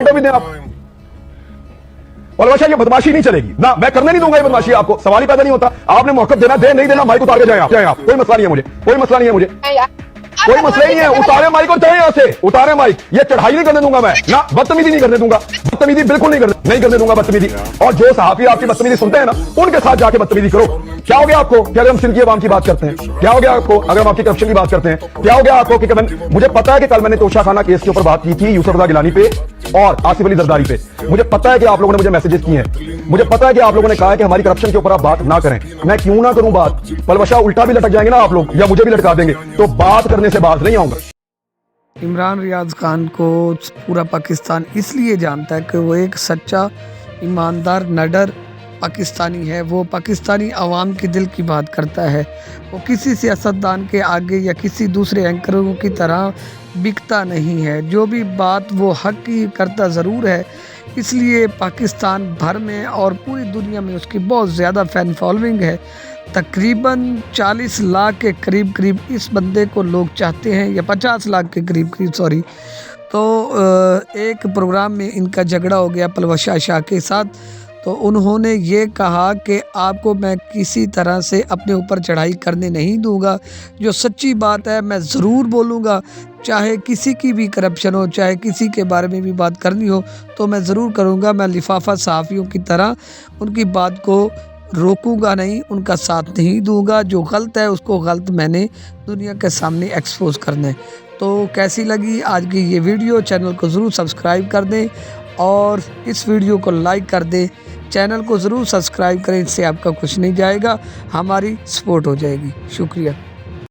भी दें आप। और ये बदमाशी नहीं चलेगी ना, मैं करने नहीं दूंगा ये बदमाशी। आपको सवाल ही पैदा नहीं होता। आपने मौकफ देना, दे नहीं देना, माइक उतार के जाए आप, कोई मसला नहीं है मुझे, कोई मसला नहीं है मुझे, कोई मसला ही नहीं है। उतारे माइक और जाए यहाँ से, उतारे माइक। ये चढ़ाई नहीं करने दूंगा मैं ना, बदतमीजी नहीं करने दूंगा, बदतमीजी बिल्कुल नहीं करने दूंगा बदतमीजी। और जो सहाफी आपकी बदतमीजी सुनते हैं ना, उनके साथ जाके बदतमीजी करो। क्या हो गया आपको कि अगर हम सिंध की आवाम की बात करते हैं? क्या हो गया आपको अगर हम आपकी करप्शन की बात करते हैं? क्या हो गया आपको कि मुझे पता है कि कल मैंने तोशा खाना केस के ऊपर बात की थी, यूसुफ रज़ा गिलानी पे और आसिफ अली जरदारी पे। मुझे पता है कि आप लोगों ने मुझे मैसेजेस किए हैं, मुझे पता है कि आप लोगों ने कहा है कि हमारी करप्शन के ऊपर आप बात ना करें। मैं क्यों ना करूं बात? पलवशा उल्टा भी लटक जाएंगे ना आप लोग, या मुझे भी लटका देंगे, तो बात करने से बात नहीं आऊंगा। इमरान रियाज खान को पूरा पाकिस्तान इसलिए जानता है कि वो एक सच्चा ईमानदार नडर पाकिस्तानी है। वो पाकिस्तानी आवाम के दिल की बात करता है। वो किसी सियासतदान के आगे या किसी दूसरे एंकरों की तरह बिकता नहीं है। जो भी बात वो हक की करता ज़रूर है, इसलिए पाकिस्तान भर में और पूरी दुनिया में उसकी बहुत ज़्यादा फ़ैन फॉलोइंग है। तकरीबन 40 लाख के करीब इस बंदे को लोग चाहते हैं, या 50 लाख के करीब सॉरी। तो एक प्रोग्राम में इनका झगड़ा हो गया पलवशा शाह के साथ। तो उन्होंने ये कहा कि आपको मैं किसी तरह से अपने ऊपर चढ़ाई करने नहीं दूंगा, जो सच्ची बात है मैं ज़रूर बोलूँगा। चाहे किसी की भी करप्शन हो, चाहे किसी के बारे में भी बात करनी हो, तो मैं ज़रूर करूँगा। मैं लिफाफा सहाफ़ियों की तरह उनकी बात को रोकूंगा नहीं, उनका साथ नहीं दूंगा। जो गलत है उसको गलत मैंने दुनिया के सामने एक्सपोज करना है। तो कैसी लगी आज की ये वीडियो? चैनल को ज़रूर सब्सक्राइब कर दें और इस वीडियो को लाइक कर दें। चैनल को ज़रूर सब्सक्राइब करें, इससे आपका कुछ नहीं जाएगा, हमारी सपोर्ट हो जाएगी। शुक्रिया।